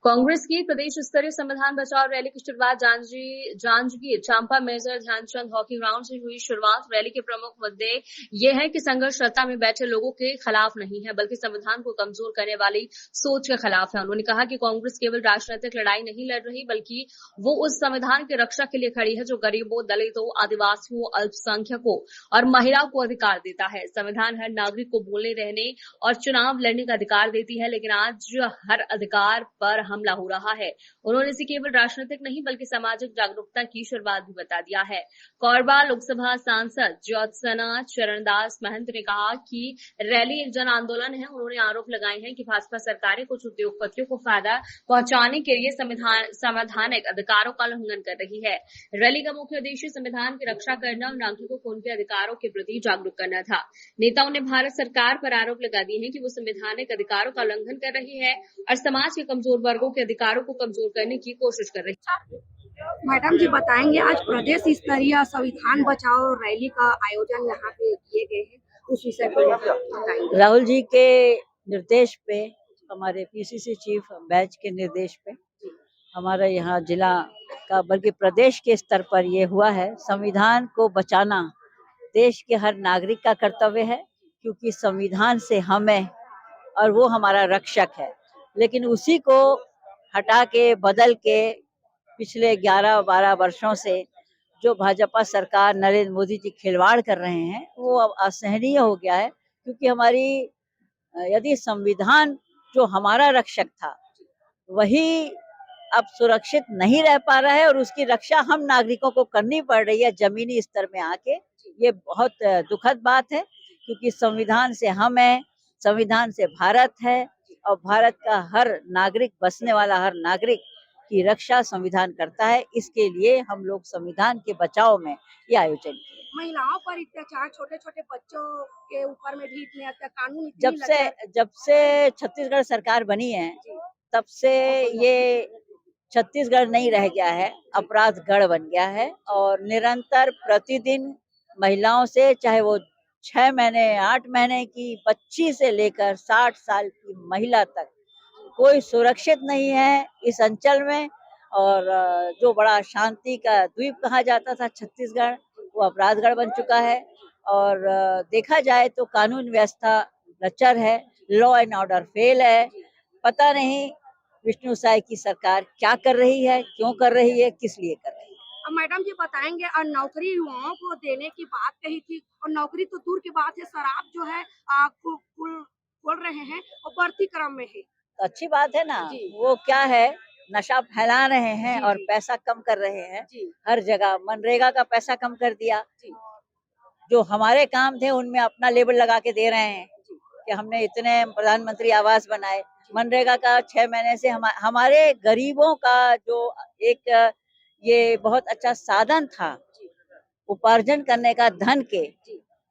कांग्रेस की प्रदेश स्तरीय संविधान बचाओ रैली की शुरुआत Janjgir Champa major Dhyanchand hockey ground से हुई। शुरुआत रैली के प्रमुख मुद्दे ये है कि संघर्षरता में बैठे लोगों के खिलाफ नहीं है, बल्कि संविधान को कमजोर करने वाली सोच के खिलाफ है। उन्होंने कहा कि कांग्रेस केवल राजनीतिक लड़ाई नहीं लड़ रही, बल्कि वो उस संविधान की रक्षा के लिए खड़ी है जो गरीबों, दलितों, आदिवासियों, अल्पसंख्यकों और महिलाओं को अधिकार देता है। संविधान हर नागरिक को बोलने, रहने और चुनाव लड़ने का अधिकार देती है, लेकिन आज हर अधिकार पर हमला हो रहा है। उन्होंने इसे केवल राजनीतिक नहीं बल्कि सामाजिक जागरूकता की शुरुआत भी बता दिया है। कोरबा लोकसभा सांसद ज्योत्सना चरणदास महंत ने कहा कि रैली एक जन आंदोलन है। उन्होंने आरोप लगाए हैं कि भाजपा सरकारें कुछ उद्योगपतियों को फायदा पहुंचाने के लिए संवैधानिक अधिकारों का उल्लंघन कर रही है। रैली का मुख्य उद्देश्य संविधान की रक्षा करना और नागरिकों को उनके अधिकारों के प्रति जागरूक करना था। नेताओं ने भारत सरकार पर आरोप लगा दिए हैं कि वो संवैधानिक अधिकारों का उल्लंघन कर रही है और समाज के कमजोर वर्गों के अधिकारों को कमजोर करने की कोशिश कर रही है। मैडम जी बताएंगे, आज प्रदेश स्तरीय संविधान बचाओ रैली का आयोजन यहाँ पे किए गए हैं, उस विषय पर बताएंगे। राहुल जी के निर्देश पे, हमारे पीसीसी चीफ बैच के निर्देश पे हमारा यहाँ जिला का बल्कि प्रदेश के स्तर पर ये हुआ है। संविधान को बचाना देश के हर नागरिक का कर्तव्य है, क्योंकि संविधान से हमें और वो हमारा रक्षक है। लेकिन उसी को हटा के बदल के पिछले 11-12 वर्षों से जो भाजपा सरकार नरेंद्र मोदी जी खिलवाड़ कर रहे हैं वो अब असहनीय हो गया है। क्योंकि हमारी यदि संविधान जो हमारा रक्षक था वही अब सुरक्षित नहीं रह पा रहा है और उसकी रक्षा हम नागरिकों को करनी पड़ रही है जमीनी स्तर में आके। ये बहुत दुखद बात है, क्योंकि संविधान से हम है, संविधान से भारत है और भारत का हर नागरिक, बसने वाला हर नागरिक की रक्षा संविधान करता है। इसके लिए हम लोग संविधान के बचाव में ये आयोजन किए। महिलाओं पर अत्याचार, छोटे छोटे बच्चों के ऊपर में भी इतने कानून जब से छत्तीसगढ़ सरकार बनी है तब से ये छत्तीसगढ़ नहीं रह गया है, अपराध गढ़ बन गया है। और निरंतर प्रतिदिन महिलाओं से, चाहे वो 6 महीने 8 महीने की बच्ची से लेकर 60 साल की महिला तक, कोई सुरक्षित नहीं है इस अंचल में। और जो बड़ा शांति का द्वीप कहा जाता था छत्तीसगढ़, वो अपराधगढ़ बन चुका है। और देखा जाए तो कानून व्यवस्था लचर है, लॉ एंड ऑर्डर फेल है। पता नहीं विष्णु साय की सरकार क्या कर रही है, क्यों कर रही है, किस लिए कर रही है। मैडम जी बताएंगे, और नौकरी युवाओं को देने की बात कही थी, और नौकरी तो दूर की बात है, शराब जो है खोल रहे हैं और बढ़ती क्रम में है। तो अच्छी बात है ना। वो क्या है, नशा फैला रहे हैं और पैसा कम कर रहे हैं। हर जगह मनरेगा का पैसा कम कर दिया। जो हमारे काम थे उनमें अपना लेबल लगा के दे रहे हैं कि हमने इतने प्रधानमंत्री आवास बनाए। मनरेगा का 6 महीने से हमारे गरीबों का जो एक ये बहुत अच्छा साधन था उपार्जन करने का, धन के,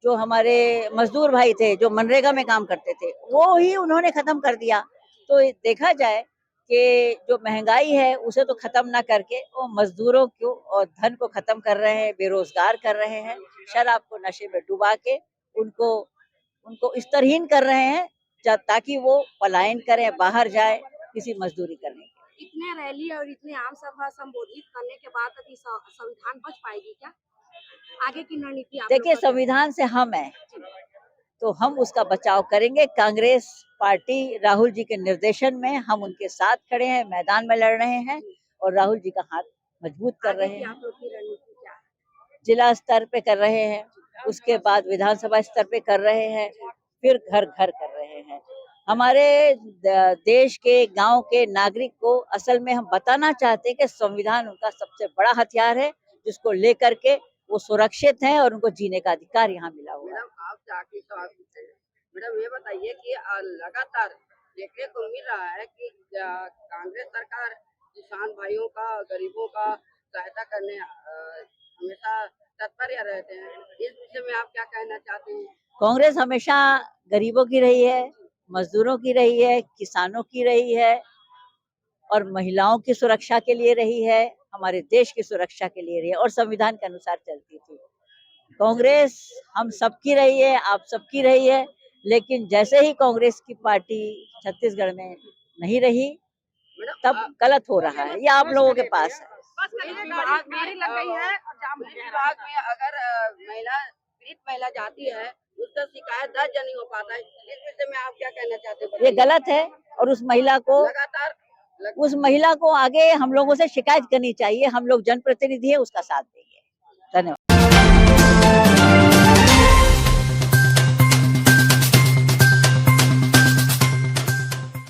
जो हमारे मजदूर भाई थे जो मनरेगा में काम करते थे, वो ही उन्होंने खत्म कर दिया। तो देखा जाए कि जो महंगाई है उसे तो खत्म ना करके वो मजदूरों को और धन को खत्म कर रहे हैं, बेरोजगार कर रहे हैं, शराब को नशे में डुबा के उनको स्तरहीन कर रहे हैं, ताकि वो पलायन करें, बाहर जाए किसी मजदूरी करने। इतने रैली और इतने आम सभा संबोधित करने के बाद अभी संविधान बच पाएगी क्या? आगे की रणनीति? देखिए, संविधान से हम है तो हम उसका बचाव करेंगे। कांग्रेस पार्टी राहुल जी के निर्देशन में हम उनके साथ खड़े हैं, मैदान में लड़ रहे हैं और राहुल जी का हाथ मजबूत कर रहे हैं। जिला स्तर पे कर रहे हैं, उसके बाद विधानसभा स्तर पे कर रहे हैं, फिर घर घर कर रहे हैं। हमारे देश के गांव के नागरिक को असल में हम बताना चाहते हैं कि संविधान उनका सबसे बड़ा हथियार है, जिसको लेकर के वो सुरक्षित हैं और उनको जीने का अधिकार यहाँ मिला हुआ है। मैडम ये बताइए कि लगातार देखने को मिल रहा है कि कांग्रेस सरकार किसान भाइयों का, गरीबों का सहायता करने हमेशा तत्पर रहते हैं। इस विषय में आप क्या कहना चाहते हैं? कांग्रेस हमेशा गरीबों की रही है, मजदूरों की रही है, किसानों की रही है और महिलाओं की सुरक्षा के लिए रही है, हमारे देश की सुरक्षा के लिए रही है और संविधान के अनुसार चलती थी। कांग्रेस हम सबकी रही है, आप सबकी रही है, लेकिन जैसे ही कांग्रेस की पार्टी छत्तीसगढ़ में नहीं रही तब गलत हो रहा है। ये आप लोगों के पास है। इस विभाग में अगर महिला पीड़ित महिला जाती है उसका शिकायत दर्ज नहीं हो पाता है, इस विषय में आप क्या कहना चाहते हैं? ये गलत है और उस महिला को आगे हम लोगों से शिकायत करनी चाहिए। हम लोग जनप्रतिनिधि है, उसका साथ देंगे। धन्यवाद।